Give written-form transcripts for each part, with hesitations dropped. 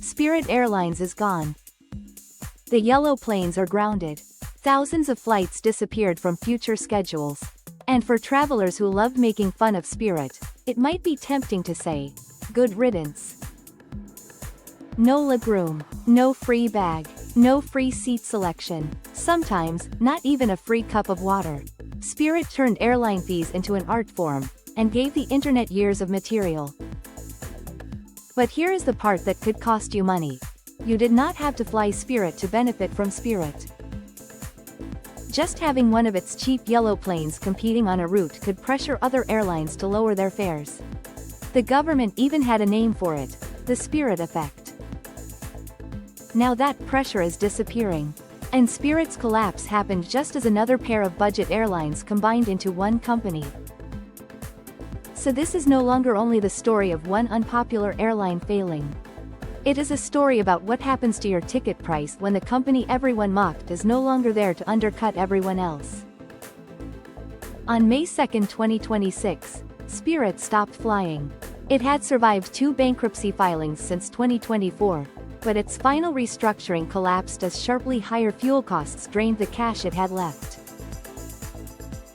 Spirit Airlines is gone. The yellow planes are grounded. Thousands of flights disappeared from future schedules. And for travelers who loved making fun of Spirit, it might be tempting to say, good riddance. No legroom, no free bag, no free seat selection, sometimes, not even a free cup of water. Spirit turned airline fees into an art form, and gave the internet years of material. But here is the part that could cost you money. You did not have to fly Spirit to benefit from Spirit. Just having one of its cheap yellow planes competing on a route could pressure other airlines to lower their fares. The government even had a name for it, the Spirit effect. Now that pressure is disappearing. And Spirit's collapse happened just as another pair of budget airlines combined into one company. So this is no longer only the story of one unpopular airline failing. It is a story about what happens to your ticket price when the company everyone mocked is no longer there to undercut everyone else. On May 2, 2026, Spirit stopped flying. It had survived 2 bankruptcy filings since 2024, but its final restructuring collapsed as sharply higher fuel costs drained the cash it had left.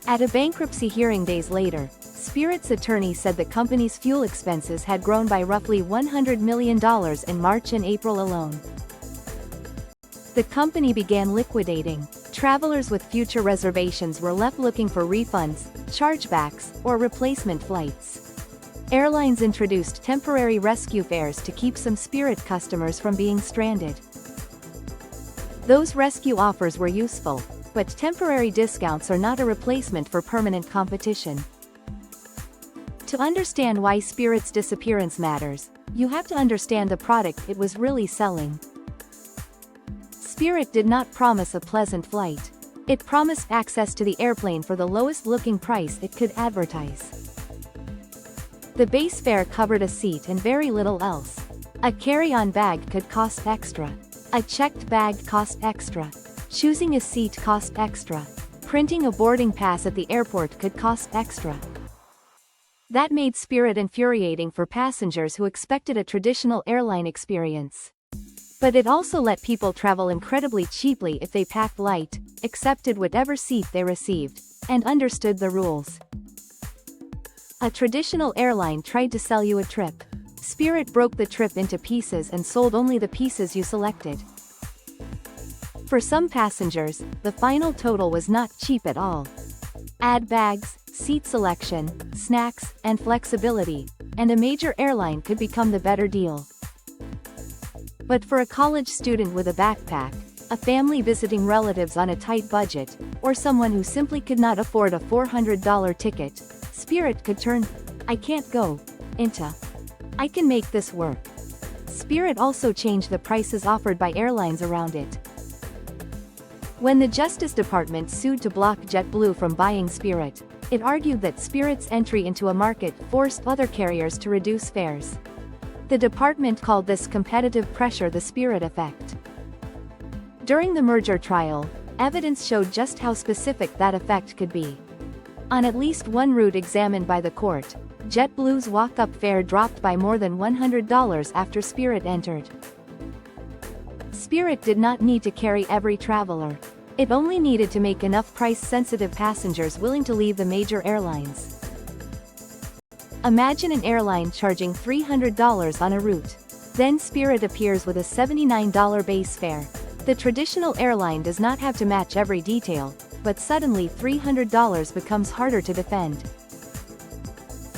At a bankruptcy hearing days later, Spirit's attorney said the company's fuel expenses had grown by roughly $100 million in March and April alone. The company began liquidating. Travelers with future reservations were left looking for refunds, chargebacks, or replacement flights. Airlines introduced temporary rescue fares to keep some Spirit customers from being stranded. Those rescue offers were useful, but temporary discounts are not a replacement for permanent competition. To understand why Spirit's disappearance matters, you have to understand the product it was really selling. Spirit did not promise a pleasant flight. It promised access to the airplane for the lowest looking price it could advertise. The base fare covered a seat and very little else. A carry-on bag could cost extra. A checked bag cost extra. Choosing a seat cost extra. Printing a boarding pass at the airport could cost extra. That made Spirit infuriating for passengers who expected a traditional airline experience. But it also let people travel incredibly cheaply if they packed light, accepted whatever seat they received, and understood the rules. A traditional airline tried to sell you a trip. Spirit broke the trip into pieces and sold only the pieces you selected. For some passengers, the final total was not cheap at all. Add bags, seat selection, snacks, and flexibility, and a major airline could become the better deal. But for a college student with a backpack, a family visiting relatives on a tight budget, or someone who simply could not afford a $400 ticket, Spirit could turn, "I can't go," into, "I can make this work." Spirit also changed the prices offered by airlines around it. When the Justice Department sued to block JetBlue from buying Spirit, it argued that Spirit's entry into a market forced other carriers to reduce fares. The department called this competitive pressure the Spirit effect. During the merger trial, evidence showed just how specific that effect could be. On at least one route examined by the court, JetBlue's walk-up fare dropped by more than $100 after Spirit entered. Spirit did not need to carry every traveler. It only needed to make enough price-sensitive passengers willing to leave the major airlines. Imagine an airline charging $300 on a route. Then Spirit appears with a $79 base fare. The traditional airline does not have to match every detail, but suddenly $300 becomes harder to defend.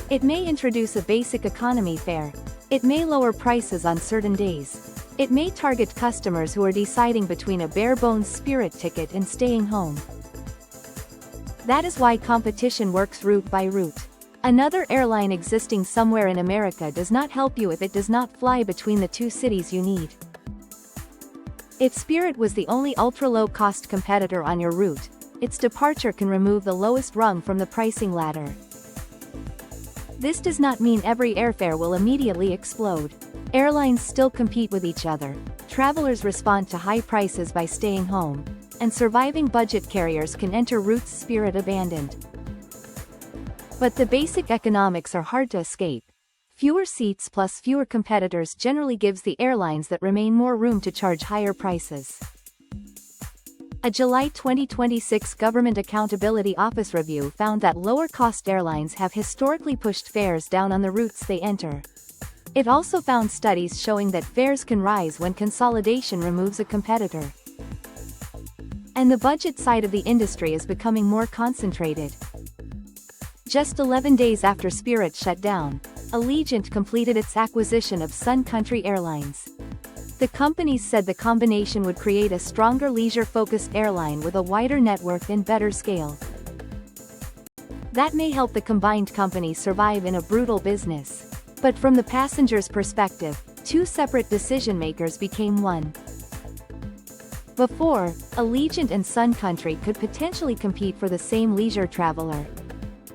It may introduce a basic economy fare. It may lower prices on certain days. It may target customers who are deciding between a bare-bones Spirit ticket and staying home. That is why competition works route by route. Another airline existing somewhere in America does not help you if it does not fly between the two cities you need. If Spirit was the only ultra-low-cost competitor on your route, its departure can remove the lowest rung from the pricing ladder. This does not mean every airfare will immediately explode. Airlines still compete with each other, travelers respond to high prices by staying home, and surviving budget carriers can enter routes Spirit abandoned. But the basic economics are hard to escape. Fewer seats plus fewer competitors generally gives the airlines that remain more room to charge higher prices. A July 2026 Government Accountability Office review found that lower-cost airlines have historically pushed fares down on the routes they enter. It also found studies showing that fares can rise when consolidation removes a competitor. And the budget side of the industry is becoming more concentrated. Just 11 days after Spirit shut down, Allegiant completed its acquisition of Sun Country Airlines. The companies said the combination would create a stronger leisure-focused airline with a wider network and better scale. That may help the combined company survive in a brutal business. But from the passenger's perspective, two separate decision-makers became one. Before, Allegiant and Sun Country could potentially compete for the same leisure traveler.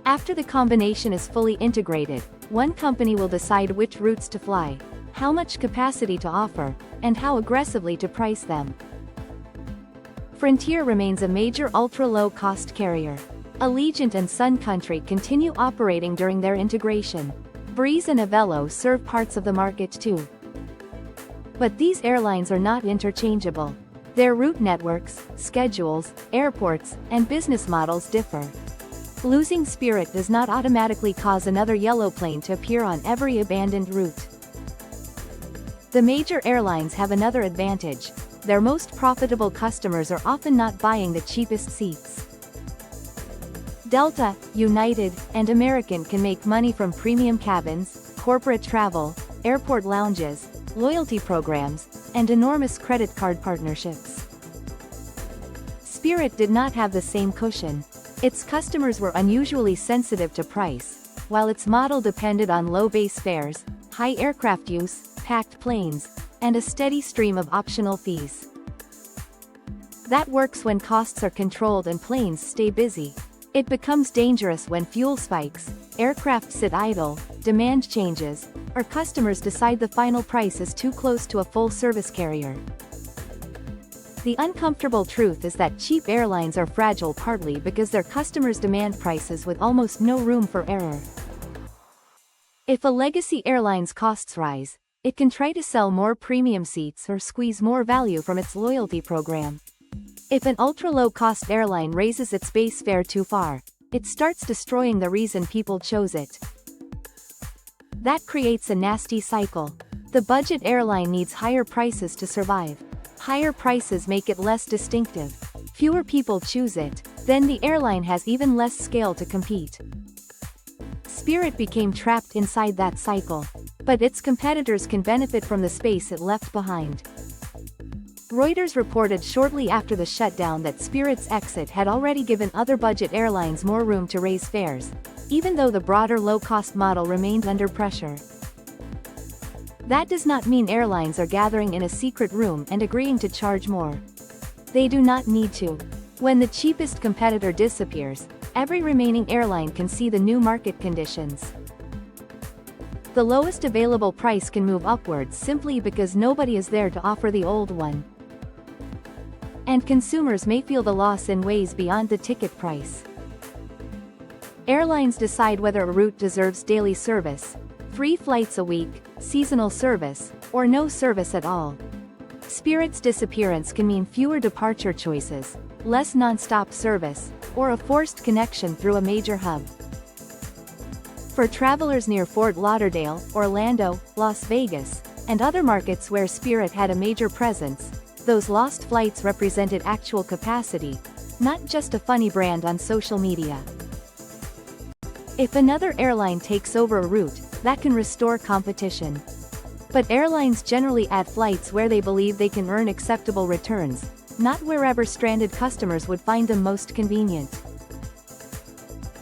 After the combination is fully integrated, one company will decide which routes to fly, how much capacity to offer, and how aggressively to price them. Frontier remains a major ultra-low-cost carrier. Allegiant and Sun Country continue operating during their integration. Breeze and Avelo serve parts of the market too. But these airlines are not interchangeable. Their route networks, schedules, airports, and business models differ. Losing Spirit does not automatically cause another yellow plane to appear on every abandoned route. The major airlines have another advantage: their most profitable customers are often not buying the cheapest seats. Delta, United, and American can make money from premium cabins, corporate travel, airport lounges, loyalty programs, and enormous credit card partnerships. Spirit did not have the same cushion. Its customers were unusually sensitive to price, while its model depended on low base fares, high aircraft use, packed planes, and a steady stream of optional fees. That works when costs are controlled and planes stay busy. It becomes dangerous when fuel spikes, aircraft sit idle, demand changes, or customers decide the final price is too close to a full-service carrier. The uncomfortable truth is that cheap airlines are fragile partly because their customers demand prices with almost no room for error. If a legacy airline's costs rise, it can try to sell more premium seats or squeeze more value from its loyalty program. If an ultra-low-cost airline raises its base fare too far, it starts destroying the reason people chose it. That creates a nasty cycle. The budget airline needs higher prices to survive. Higher prices make it less distinctive. Fewer people choose it, then the airline has even less scale to compete. Spirit became trapped inside that cycle, but its competitors can benefit from the space it left behind. Reuters reported shortly after the shutdown that Spirit's exit had already given other budget airlines more room to raise fares, even though the broader low-cost model remained under pressure. That does not mean airlines are gathering in a secret room and agreeing to charge more. They do not need to. When the cheapest competitor disappears, every remaining airline can see the new market conditions. The lowest available price can move upwards simply because nobody is there to offer the old one. And consumers may feel the loss in ways beyond the ticket price. Airlines decide whether a route deserves daily service, 3 flights a week, seasonal service, or no service at all. Spirit's disappearance can mean fewer departure choices, less non-stop service, or a forced connection through a major hub. For travelers near Fort Lauderdale, Orlando, Las Vegas, and other markets where Spirit had a major presence, those lost flights represented actual capacity, not just a funny brand on social media. If another airline takes over a route, that can restore competition. But airlines generally add flights where they believe they can earn acceptable returns, not wherever stranded customers would find them most convenient.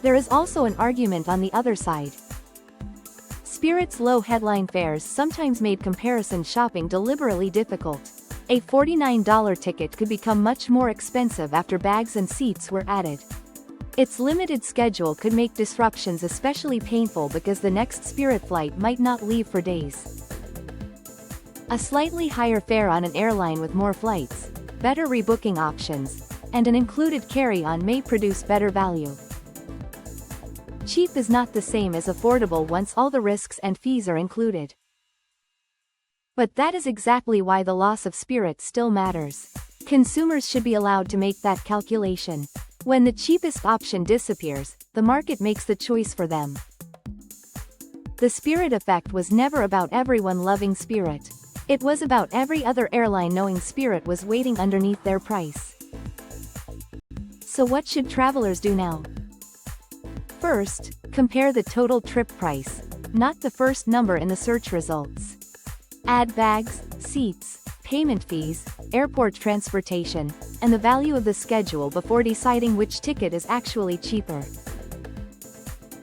There is also an argument on the other side. Spirit's low headline fares sometimes made comparison shopping deliberately difficult. A $49 ticket could become much more expensive after bags and seats were added. Its limited schedule could make disruptions especially painful because the next Spirit flight might not leave for days. A slightly higher fare on an airline with more flights, better rebooking options, and an included carry-on may produce better value. Cheap is not the same as affordable once all the risks and fees are included. But that is exactly why the loss of spirit still matters. Consumers should be allowed to make that calculation. When the cheapest option disappears, the market makes the choice for them. The Spirit effect was never about everyone loving Spirit. It was about every other airline knowing Spirit was waiting underneath their price. So what should travelers do now? First, compare the total trip price, not the first number in the search results. Add bags, seats, payment fees, airport transportation, and the value of the schedule before deciding which ticket is actually cheaper.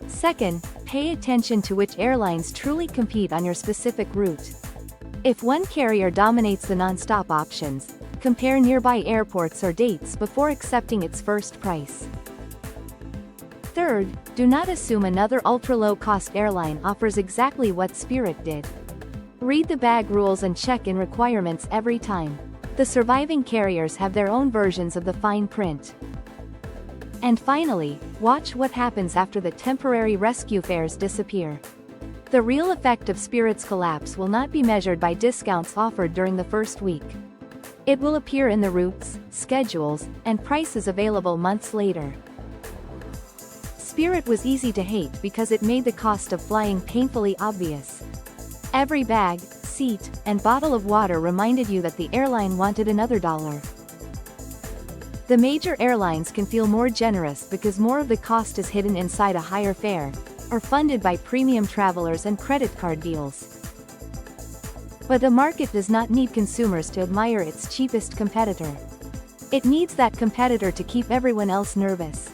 Second, pay attention to which airlines truly compete on your specific route. If one carrier dominates the non-stop options, compare nearby airports or dates before accepting its first price. Third, do not assume another ultra-low-cost airline offers exactly what Spirit did. Read the bag rules and check in requirements every time. The surviving carriers have their own versions of the fine print. And finally, watch what happens after the temporary rescue fares disappear. The real effect of Spirit's collapse will not be measured by discounts offered during the first week. It will appear in the routes, schedules, and prices available months later. Spirit was easy to hate because it made the cost of flying painfully obvious. Every bag, seat, and bottle of water reminded you that the airline wanted another $1. The major airlines can feel more generous because more of the cost is hidden inside a higher fare, or funded by premium travelers and credit card deals. But the market does not need consumers to admire its cheapest competitor. It needs that competitor to keep everyone else nervous.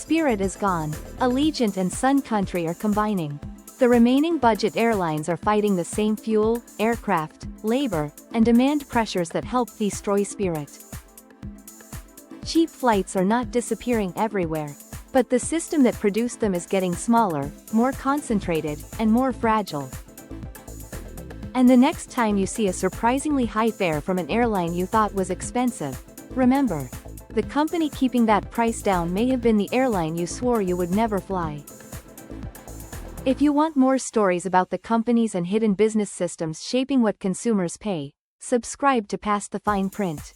Spirit is gone. Allegiant and Sun Country are combining. The remaining budget airlines are fighting the same fuel, aircraft, labor, and demand pressures that help destroy Spirit. Cheap flights are not disappearing everywhere, but the system that produced them is getting smaller, more concentrated, and more fragile. And the next time you see a surprisingly high fare from an airline you thought was expensive, remember, the company keeping that price down may have been the airline you swore you would never fly. If you want more stories about the companies and hidden business systems shaping what consumers pay, subscribe to Past the Fine Print.